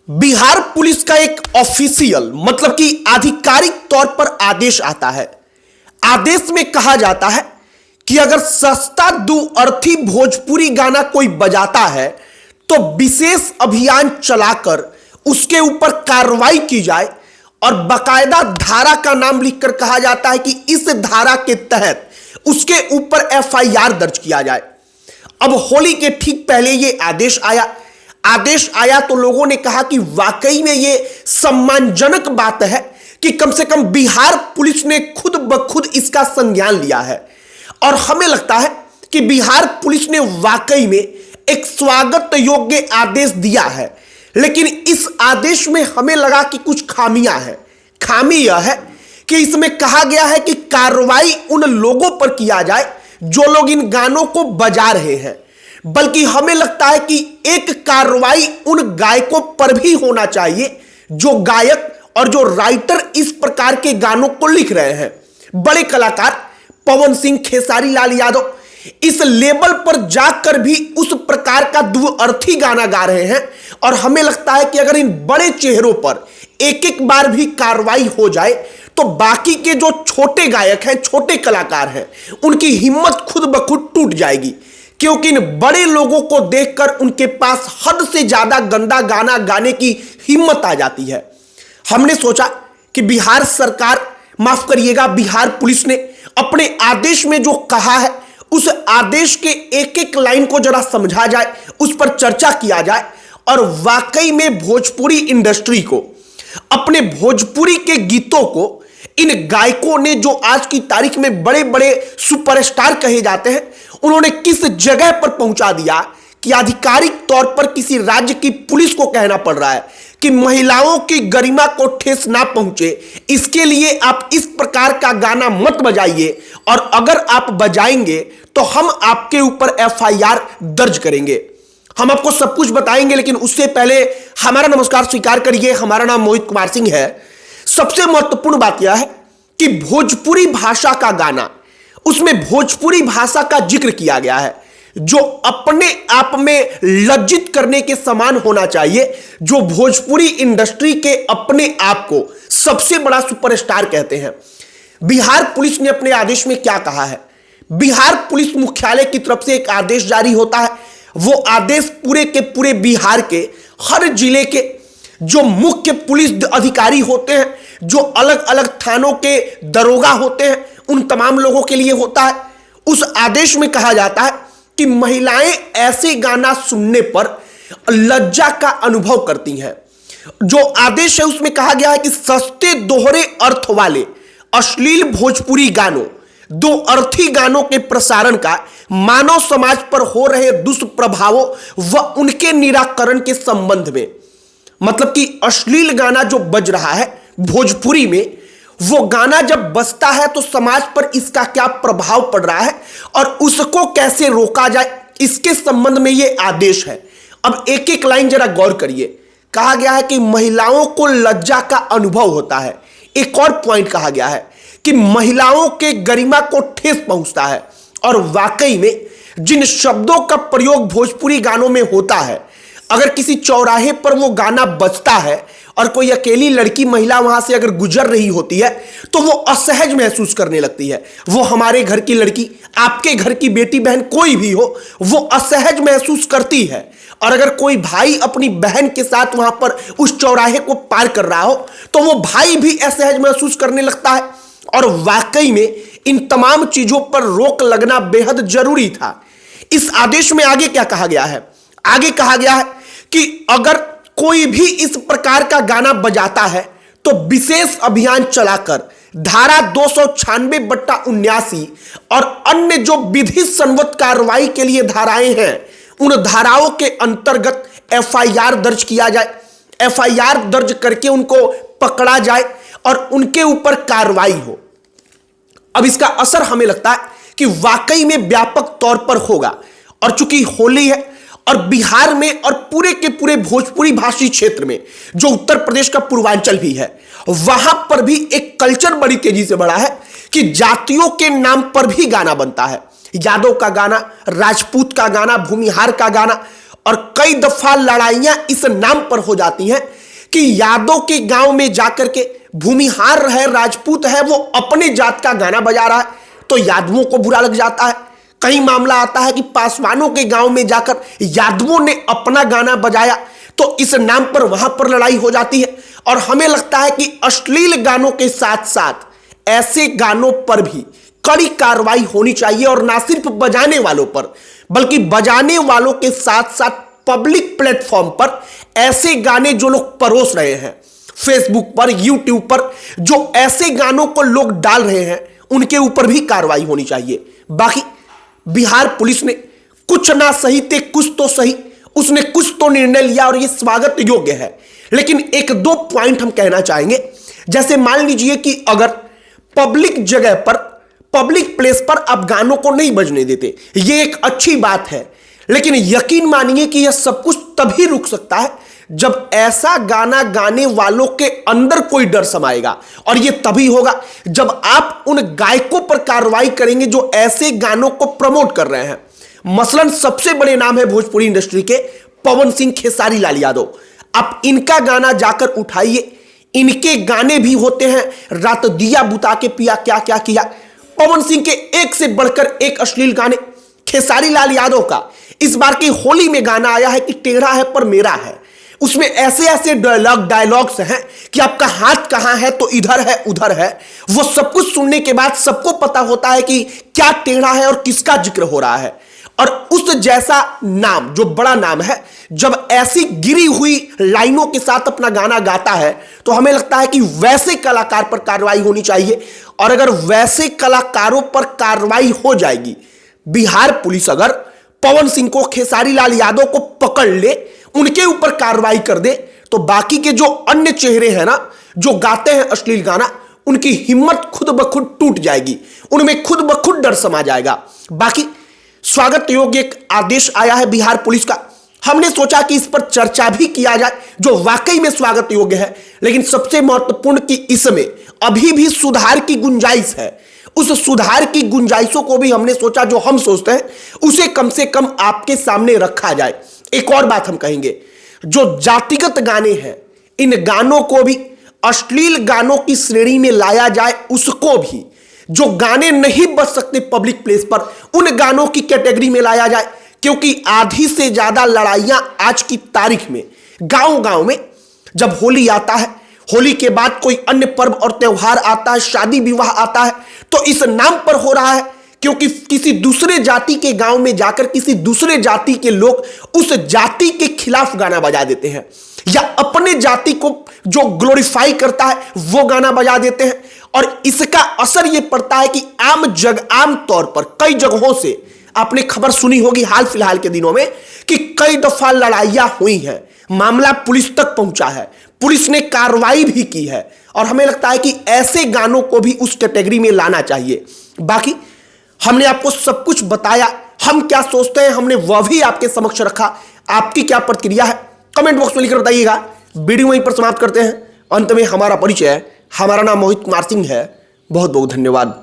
Bihar police का एक official मतलब कि आधिकारिक तौर पर आदेश आता है। आदेश में कहा जाता है कि अगर सस्ता दो अर्थी भोजपुरी गाना कोई बजाता है तो विशेष अभियान चलाकर उसके ऊपर कार्रवाई की जाए और बाकायदा धारा का नाम लिखकर कहा जाता है कि इस धारा के तहत उसके ऊपर एफआईआर दर्ज किया जाए। अब होली के ठीक पहले यह आदेश आया तो लोगों ने कहा कि वाकई में यह सम्मानजनक बात है कि कम से कम बिहार पुलिस ने खुद ब खुद इसका संज्ञान लिया है। और हमें लगता है कि बिहार पुलिस ने वाकई में एक स्वागत योग्य आदेश दिया है, लेकिन इस आदेश में हमें लगा कि कुछ खामियां हैं। खामी यह है कि इसमें कहा गया है कि कार्रवाई उन लोगों पर किया जाए जो लोग इन गानों को बजा रहे हैं, बल्कि हमें लगता है कि एक कार्रवाई उन गायकों पर भी होना चाहिए जो गायक और जो राइटर इस प्रकार के गानों को लिख रहे हैं। बड़े कलाकार पवन सिंह, खेसारी लाल यादव इस लेवल पर जाकर भी उस प्रकार का द्विअर्थी गाना गा रहे हैं और हमें लगता है कि अगर इन बड़े चेहरों पर एक एक बार भी कार्रवाई हो जाए तो बाकी के जो छोटे गायक हैं, छोटे कलाकार हैं, उनकी हिम्मत खुद ब खुद टूट जाएगी, क्योंकि इन बड़े लोगों को देखकर उनके पास हद से ज्यादा गंदा गाना गाने की हिम्मत आ जाती है। हमने सोचा कि बिहार सरकार, माफ करिएगा, बिहार पुलिस ने अपने आदेश में जो कहा है उस आदेश के एक एक लाइन को जरा समझा जाए, उस पर चर्चा किया जाए और वाकई में भोजपुरी इंडस्ट्री को, अपने भोजपुरी के गीतों को इन गायकों ने, जो आज की तारीख में बड़े बड़े सुपरस्टार कहे जाते हैं, उन्होंने किस जगह पर पहुंचा दिया कि आधिकारिक तौर पर किसी राज्य की पुलिस को कहना पड़ रहा है कि महिलाओं की गरिमा को ठेस ना पहुंचे, इसके लिए आप इस प्रकार का गाना मत बजाइए और अगर आप बजाएंगे तो हम आपके ऊपर एफआईआर दर्ज करेंगे। हम आपको सब कुछ बताएंगे, लेकिन उससे पहले हमारा नमस्कार स्वीकार करिए। हमारा नाम मोहित कुमार सिंह है। सबसे महत्वपूर्ण बात यह है कि भोजपुरी भाषा का गाना, उसमें भोजपुरी भाषा का जिक्र किया गया है जो अपने आप में लज्जित करने के समान होना चाहिए, जो भोजपुरी इंडस्ट्री के अपने आप को सबसे बड़ा सुपरस्टार कहते हैं। बिहार पुलिस ने अपने आदेश में क्या कहा है? बिहार पुलिस मुख्यालय की तरफ से एक आदेश जारी होता है। वो आदेश पूरे के पूरे बिहार के हर जिले के जो मुख्य पुलिस अधिकारी होते हैं, जो अलग अलग थानों के दरोगा होते हैं, उन तमाम लोगों के लिए होता है। उस आदेश में कहा जाता है कि महिलाएं ऐसे गाना सुनने पर लज्जा का अनुभव करती हैं। जो आदेश है उसमें कहा गया है कि सस्ते दोहरे अर्थ वाले अश्लील भोजपुरी गानों, दो अर्थी गानों के प्रसारण का मानव समाज पर हो रहे दुष्प्रभावों व उनके निराकरण के संबंध में, मतलब कि अश्लील गाना जो बज रहा है भोजपुरी में, वो गाना जब बजता है तो समाज पर इसका क्या प्रभाव पड़ रहा है और उसको कैसे रोका जाए, इसके संबंध में ये आदेश है। अब एक एक लाइन जरा गौर करिए। कहा गया है कि महिलाओं को लज्जा का अनुभव होता है। एक और पॉइंट कहा गया है कि महिलाओं के गरिमा को ठेस पहुंचता है। और वाकई में जिन शब्दों का प्रयोग भोजपुरी गानों में होता है, अगर किसी चौराहे पर वो गाना बजता है और कोई अकेली लड़की महिला वहां से अगर गुजर रही होती है तो वो असहज महसूस करने लगती है। वो हमारे घर की लड़की, आपके घर की बेटी बहन कोई भी हो, वो असहज महसूस करती है। और अगर कोई भाई अपनी बहन के साथ वहां पर उस चौराहे को पार कर रहा हो तो वो भाई भी असहज महसूस करने लगता है। और वाकई में इन तमाम चीजों पर रोक लगना बेहद जरूरी था। इस आदेश में आगे क्या कहा गया है? आगे कहा गया है कि अगर कोई भी इस प्रकार का गाना बजाता है तो विशेष अभियान चलाकर धारा 296/79 और अन्य जो विधि सम्मत कार्रवाई के लिए धाराएं हैं, उन धाराओं के अंतर्गत एफआईआर दर्ज किया जाए। एफआईआर दर्ज करके उनको पकड़ा जाए और उनके ऊपर कार्रवाई हो। अब इसका असर हमें लगता है कि वाकई में व्यापक तौर पर होगा। और चूंकि होली है और बिहार में और पूरे के पूरे भोजपुरी भाषी क्षेत्र में, जो उत्तर प्रदेश का पूर्वांचल भी है, वहां पर भी एक कल्चर बड़ी तेजी से बढ़ा है कि जातियों के नाम पर भी गाना बनता है। यादव का गाना, राजपूत का गाना, भूमिहार का गाना और कई दफा लड़ाइयां इस नाम पर हो जाती हैं कि यादव के गांव में जाकर के भूमिहार है, राजपूत है, वो अपने जात का गाना बजा रहा है तो यादवों को बुरा लग जाता है। कई मामला आता है कि पासवानों के गांव में जाकर यादवों ने अपना गाना बजाया तो इस नाम पर वहां पर लड़ाई हो जाती है। और हमें लगता है कि अश्लील गानों के साथ साथ ऐसे गानों पर भी कड़ी कार्रवाई होनी चाहिए, और ना सिर्फ बजाने वालों पर बल्कि बजाने वालों के साथ साथ पब्लिक प्लेटफॉर्म पर ऐसे गाने जो लोग परोस रहे हैं, फेसबुक पर, यूट्यूब पर जो ऐसे गानों को लोग डाल रहे हैं, उनके ऊपर भी कार्रवाई होनी चाहिए। बाकी बिहार पुलिस ने कुछ ना सही थे कुछ तो सही, उसने कुछ तो निर्णय लिया और यह स्वागत योग्य है। लेकिन एक दो पॉइंट हम कहना चाहेंगे। जैसे मान लीजिए कि अगर पब्लिक जगह पर, पब्लिक प्लेस पर आप गानों को नहीं बजने देते, यह एक अच्छी बात है, लेकिन यकीन मानिए कि यह सब कुछ तभी रुक सकता है जब ऐसा गाना गाने वालों के अंदर कोई डर समाएगा। और यह तभी होगा जब आप उन गायकों पर कार्रवाई करेंगे जो ऐसे गानों को प्रमोट कर रहे हैं। मसलन सबसे बड़े नाम है भोजपुरी इंडस्ट्री के पवन सिंह, खेसारी लाल यादव। आप इनका गाना जाकर उठाइए, इनके गाने भी होते हैं रात दिया बुता के पिया क्या क्या किया। पवन सिंह के एक से बढ़कर एक अश्लील गाने, खेसारी लाल यादव का इस बार की होली में गाना आया है कि टेढ़ा है पर मेरा है। उसमें ऐसे ऐसे डायलॉग्स हैं कि आपका हाथ कहां है तो इधर है उधर है। वो सब कुछ सुनने के बाद सबको पता होता है कि क्या टेढ़ा है और किसका जिक्र हो रहा है। और उस जैसा नाम, जो बड़ा नाम है, जब ऐसी गिरी हुई लाइनों के साथ अपना गाना गाता है तो हमें लगता है कि वैसे कलाकार पर कार्रवाई होनी चाहिए। और अगर वैसे कलाकारों पर कार्रवाई हो जाएगी, बिहार पुलिस अगर पवन सिंह को, खेसारी लाल यादव को पकड़ ले, उनके ऊपर कार्रवाई कर दे, तो बाकी के जो अन्य चेहरे हैं ना, जो गाते हैं अश्लील गाना, उनकी हिम्मत खुद ब खुद टूट जाएगी, उनमें खुद ब खुद डर समा जाएगा। बाकी स्वागत योग्य एक आदेश आया है बिहार पुलिस का। हमने सोचा कि इस पर चर्चा भी किया जाए, जो वाकई में स्वागत योग्य है। लेकिन सबसे महत्वपूर्ण कि इसमें अभी भी सुधार की गुंजाइश है। उस सुधार की गुंजाइशों को भी हमने सोचा, जो हम सोचते हैं उसे कम से कम आपके सामने रखा जाए। एक और बात हम कहेंगे, जो जातिगत गाने हैं, इन गानों को भी अश्लील गानों की श्रेणी में लाया जाए। उसको भी, जो गाने नहीं बज सकते पब्लिक प्लेस पर, उन गानों की कैटेगरी में लाया जाए। क्योंकि आधी से ज्यादा लड़ाइयां आज की तारीख में गांव गांव में, जब होली आता है, होली के बाद कोई अन्य पर्व और त्योहार आता है, शादी विवाह आता है, तो इस नाम पर हो रहा है क्योंकि किसी दूसरे जाति के गांव में जाकर किसी दूसरे जाति के लोग उस जाति के खिलाफ गाना बजा देते हैं, या अपने जाति को जो ग्लोरीफाई करता है वो गाना बजा देते हैं। और इसका असर यह पड़ता है कि आम तौर पर कई जगहों से आपने खबर सुनी होगी हाल फिलहाल के दिनों में कि कई दफा लड़ाइयां हुई हैं, मामला पुलिस तक पहुंचा है, पुलिस ने कार्रवाई भी की है। और हमें लगता है कि ऐसे गानों को भी उस कैटेगरी में लाना चाहिए। बाकी हमने आपको सब कुछ बताया, हम क्या सोचते हैं हमने वह भी आपके समक्ष रखा। आपकी क्या प्रतिक्रिया है कमेंट बॉक्स में लिखकर बताइएगा। वीडियो वहीं पर समाप्त करते हैं। अंत में हमारा परिचय, हमारा नाम मोहित कुमार सिंह है। बहुत बहुत धन्यवाद।